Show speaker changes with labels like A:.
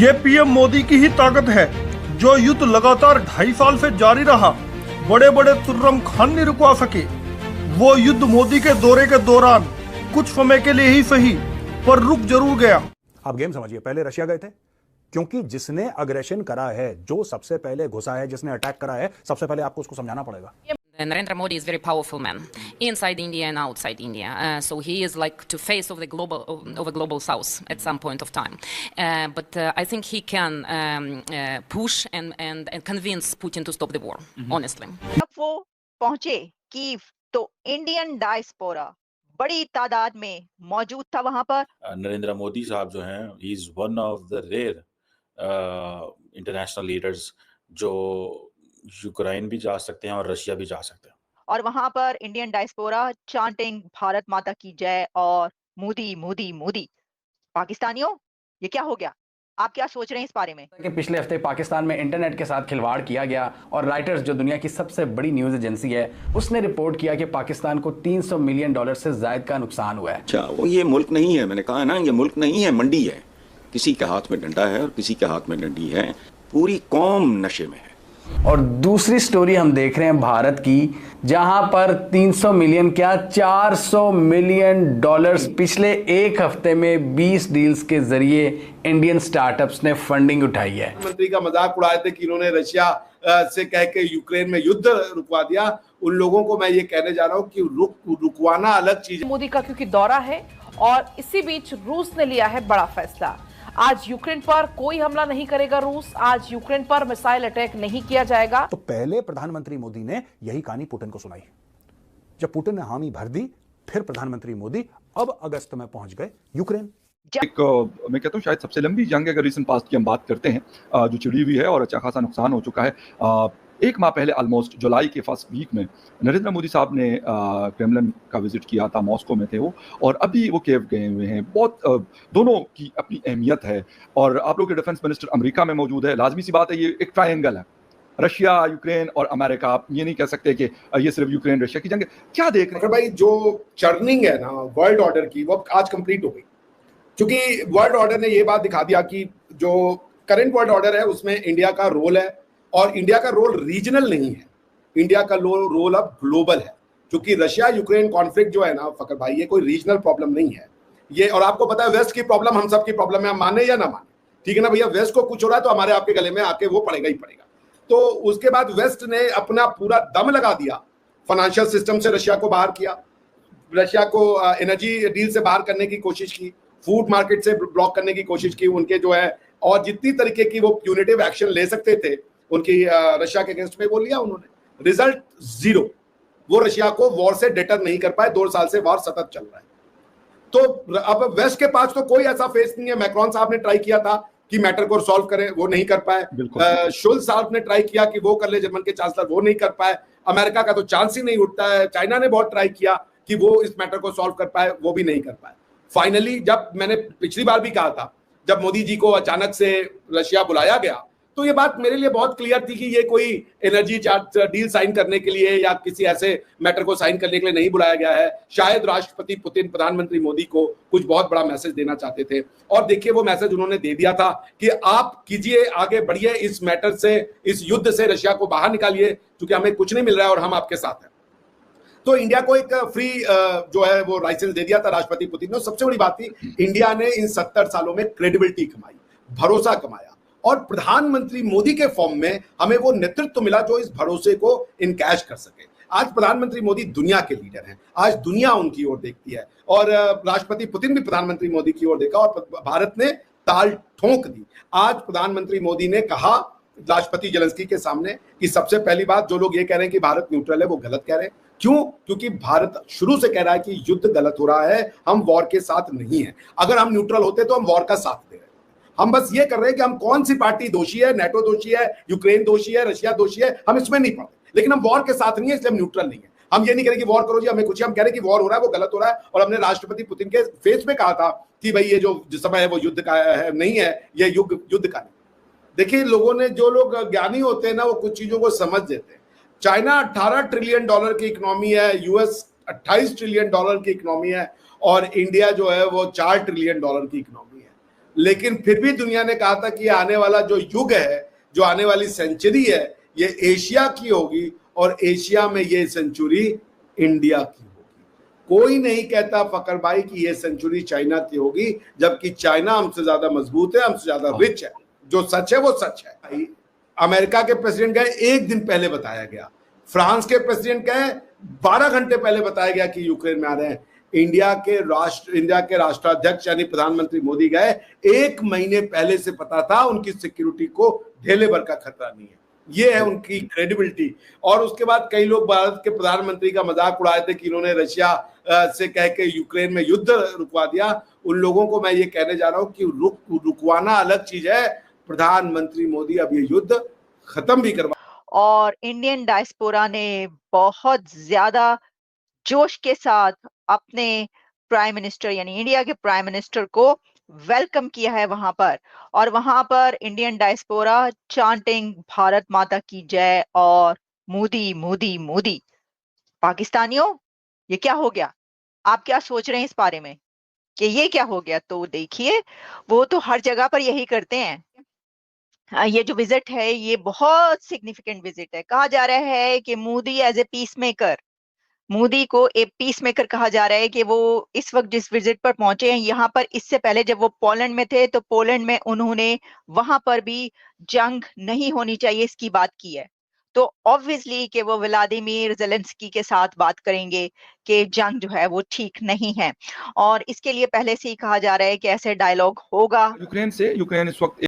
A: ये पीएम मोदी की ही ताकत है, जो युद्ध लगातार 2.5 साल से जारी रहा। बड़े बड़े तुर्रम खान नहीं रुकवा सके। वो युद्ध मोदी के दौरे के दौरान कुछ समय के लिए ही सही, पर रुक जरूर गया।
B: आप गेम समझिए, पहले रशिया गए थे क्योंकि जिसने अग्रेशन करा है, जो सबसे पहले घुसा है, जिसने अटैक करा है, सबसे पहले आपको उसको समझाना पड़ेगा।
C: Narendra Modi is a very powerful man inside India and outside India. So he is like the face of the global south at some point of time. But I think he can push and convince Putin to stop the war, honestly.
D: जब वो पहुंचे Kyiv तो Indian diaspora बड़ी तादाद में मौजूद था वहां पर।
E: नरेंद्र मोदी साहब जो हैं, he is one of the rare international leaders जो यूक्रेन भी जा सकते हैं और रशिया भी जा सकते हैं।
D: और वहां पर इंडियन डायस्पोरा चांटिंग भारत माता की जय और मोदी मोदी मोदी। पाकिस्तानियों, ये क्या हो गया? आप क्या सोच रहे हैं इस बारे में?
F: कि पिछले हफ्ते पाकिस्तान में इंटरनेट के साथ खिलवाड़ किया गया और रॉयटर्स, जो दुनिया की सबसे बड़ी न्यूज एजेंसी है, उसने रिपोर्ट किया कि पाकिस्तान को $300 मिलियन से ज्यादा का नुकसान हुआ है।
G: अच्छा, वो ये मुल्क नहीं है, मैंने कहा ना, ये मुल्क नहीं है, मंडी है। किसी के हाथ में डंडा है और किसी के हाथ में डंडी है। पूरी कौम नशे में है।
F: और दूसरी स्टोरी हम देख रहे हैं भारत की, जहां पर 300 मिलियन क्या $400 मिलियन पिछले एक हफ्ते में 20 डील्स के जरिए इंडियन स्टार्टअप्स ने फंडिंग उठाई है।
H: मंत्री का मजाक उड़ाए थे कि इन्होंने रशिया से कह के यूक्रेन में युद्ध रुकवा दिया। उन लोगों को मैं ये कहने जा रहा हूँ कि रुकवाना अलग चीज है।
I: मोदी का क्योंकि दौरा है और इसी बीच रूस ने लिया है बड़ा फैसला। आज यूक्रेन पर कोई हमला नहीं करेगा रूस। आज यूक्रेन पर मिसाइल अटैक नहीं किया जाएगा।
B: तो पहले प्रधानमंत्री मोदी ने यही कहानी पुतिन को सुनाई। जब पुतिन ने हामी भर दी, फिर प्रधानमंत्री मोदी अब अगस्त में पहुंच गए यूक्रेन।
J: मैं कहता हूँ शायद सबसे लंबी जंग अगर रीसेंट पास्ट की हम बात करते हैं, जो छिड़ी हुई है और अच्छा खासा नुकसान हो चुका है। एक माह पहले ऑलमोस्ट जुलाई के फर्स्ट वीक में नरेंद्र मोदी साहब ने क्रेमलिन का विजिट किया था, मॉस्को में थे वो, और अभी वो कीव गए हुए हैं। बहुत दोनों की अपनी अहमियत है। और आप लोग के डिफेंस मिनिस्टर अमेरिका में मौजूद है। लाजमी सी बात है, ये एक ट्रायंगल है, रशिया, यूक्रेन और अमेरिका। आप ये नहीं कह सकते कि ये सिर्फ यूक्रेन रशिया की जंग है। क्या देख रहे हैं
H: भाई, जो चर्निंग है ना वर्ल्ड ऑर्डर की, वो आज कंप्लीट हो गई। क्योंकि वर्ल्ड ऑर्डर ने ये बात दिखा दिया कि जो करंट वर्ल्ड ऑर्डर है उसमें इंडिया का रोल है, और इंडिया का रोल रीजनल नहीं है, इंडिया का रोल अब ग्लोबल है। क्योंकि रशिया यूक्रेन कॉन्फ्लिक्ट जो है ना फकर भाई, ये कोई रीजनल प्रॉब्लम नहीं है ये। और आपको पता है वेस्ट की प्रॉब्लम हम सब की प्रॉब्लम है, माने या ना माने, ठीक है ना भैया। वेस्ट को कुछ हो रहा है तो हमारे आपके गले में आके वो पड़ेगा ही पड़ेगा। तो उसके बाद वेस्ट ने अपना पूरा दम लगा दिया, फाइनेंशियल सिस्टम से रशिया को बाहर किया, रशिया को एनर्जी डील से बाहर करने की कोशिश की, फूड मार्केट से ब्लॉक करने की कोशिश की उनके जो है, और जितनी तरीके की वो प्यूनिटिव एक्शन ले सकते थे उनकी रशिया के अगेंस्ट में वो लिया उन्होंने। Result zero. वो रशिया को वॉर से डिटर नहीं कर पाए। 2 साल से वॉर सतत चल रहा है। तो अब वेस्ट के पास तो कोई ऐसा फेस नहीं है। मैक्रोन साहब ने ट्राई किया था कि मैटर को सॉल्व करें, वो नहीं कर पाए। शुल्ज साहब ने ट्राई किया कि वो कर ले, जर्मन के चांसलर, वो नहीं कर पाए। अमेरिका का तो चांस ही नहीं उठता है। चाइना ने बहुत ट्राई किया कि वो इस मैटर को सॉल्व कर पाए, वो भी नहीं कर पाए। फाइनली, जब मैंने पिछली बार भी कहा था, जब मोदी जी को अचानक से रशिया बुलाया गया, तो ये बात मेरे लिए बहुत क्लियर थी कि ये कोई एनर्जी डील साइन करने के लिए या किसी ऐसे मैटर को साइन करने के लिए नहीं बुलाया गया है। शायद राष्ट्रपति पुतिन प्रधानमंत्री मोदी को कुछ बहुत बड़ा मैसेज देना चाहते थे, और देखिए वो मैसेज उन्होंने दे दिया था कि आप कीजिए, आगे बढ़िए, इस मैटर से, इस युद्ध से रशिया को बाहर निकालिए, क्योंकि हमें कुछ नहीं मिल रहा है और हम आपके साथ हैं। तो इंडिया को एक फ्री जो है वो लाइसेंस दे दिया था राष्ट्रपति पुतिन ने। सबसे बड़ी बात थी, इंडिया ने इन 70 सालों में क्रेडिबिलिटी कमाई, भरोसा कमाया, और प्रधानमंत्री मोदी के फॉर्म में हमें वो नेतृत्व मिला जो इस भरोसे को इनकैश कर सके। आज प्रधानमंत्री मोदी दुनिया के लीडर हैं। आज दुनिया उनकी ओर देखती है, और राष्ट्रपति पुतिन भी प्रधानमंत्री मोदी की ओर देखा, और भारत ने ताल ठोंक दी। आज प्रधानमंत्री मोदी ने कहा राष्ट्रपति जेलेंस्की के सामने कि सबसे पहली बात, जो लोग ये कह रहे हैं कि भारत न्यूट्रल है, वो गलत कह रहे हैं। क्यों? क्योंकि भारत शुरू से कह रहा है कि युद्ध गलत हो रहा है, हम वॉर के साथ नहीं है। अगर हम न्यूट्रल होते तो हम वॉर का साथ दे रहे हैं। हम बस ये कर रहे हैं कि हम कौन सी पार्टी दोषी है, नेटो दोषी है, यूक्रेन दोषी है, रशिया दोषी है, हम इसमें नहीं पड़ते। लेकिन हम वॉर के साथ नहीं है, इसलिए हम न्यूट्रल नहीं है। हम ये नहीं करें कि वॉर करो जी, हमें कुछ, हम कह रहे हैं कि वॉर हो रहा है, वो गलत हो रहा है। और हमने राष्ट्रपति पुतिन के फेस में कहा था कि भाई ये जो समय है वो युद्ध का है, नहीं है, ये युद्ध का नहीं। देखिए, लोगों ने, जो लोग ज्ञानी होते हैं ना, वो कुछ चीजों को समझ देते हैं। चाइना $18 ट्रिलियन की इकोनॉमी है, यूएस $28 ट्रिलियन की इकोनॉमी है, और इंडिया जो है वो $4 ट्रिलियन की इकोनॉमी है। लेकिन फिर भी दुनिया ने कहा था कि आने वाला जो युग है, जो आने वाली सेंचुरी है, ये एशिया की होगी और एशिया में ये सेंचुरी इंडिया की होगी। कोई नहीं कहता फकर भाई कि ये सेंचुरी चाइना की होगी, जबकि चाइना हमसे ज्यादा मजबूत है, हमसे ज्यादा रिच है। जो सच है वो सच है भाई। अमेरिका के प्रेसिडेंट गए, एक दिन पहले बताया गया। फ्रांस के प्रेसिडेंट गए, 12 घंटे पहले बताया गया कि यूक्रेन में आ रहे हैं। इंडिया के राष्ट्राध्यक्ष यानी प्रधानमंत्री मोदी गए, 1 महीने पहले से पता था उनकी सिक्योरिटी को ढेले भर का खतरा नहीं है। ये है उनकी क्रेडिबिलिटी। और उसके बाद कई लोग भारत के प्रधानमंत्री का मजाक उड़ाए थे कि इन्होंने रशिया से कह के यूक्रेन में युद्ध रुकवा दिया। उन लोगों को मैं ये कहने जा रहा हूं कि रुकवाना अलग चीज है, प्रधानमंत्री मोदी अब ये युद्ध खत्म भी करवा।
D: और इंडियन डायस्पोरा ने बहुत ज्यादा जोश के साथ अपने प्राइम मिनिस्टर यानी इंडिया के प्राइम मिनिस्टर को वेलकम किया है वहां पर। और वहां पर इंडियन डायस्पोरा चांटिंग भारत माता की जय और मोदी मोदी मोदी। पाकिस्तानियों, ये क्या हो गया? आप क्या सोच रहे हैं इस बारे में कि ये क्या हो गया? तो देखिए, वो तो हर जगह पर यही करते हैं। ये जो विजिट है ये बहुत सिग्निफिकेंट विजिट है। कहा जा रहा है कि Modi as a peacemaker, Modi को एक पीस मेकर कहा जा रहा है कि वो इस वक्त जिस विजिट पर पहुंचे हैं यहाँ पर, इससे पहले जब वो पोलैंड में थे तो पोलैंड में उन्होंने वहां पर भी जंग नहीं होनी चाहिए इसकी बात की है। तो ऑब्वियसली कि वो व्लादिमीर जेलेंस्की के साथ बात करेंगे कि जंग जो है वो ठीक नहीं है, और इसके लिए पहले से ही कहा जा रहा है कि ऐसे डायलॉग होगा।
J: यूक्रेन इस वक्त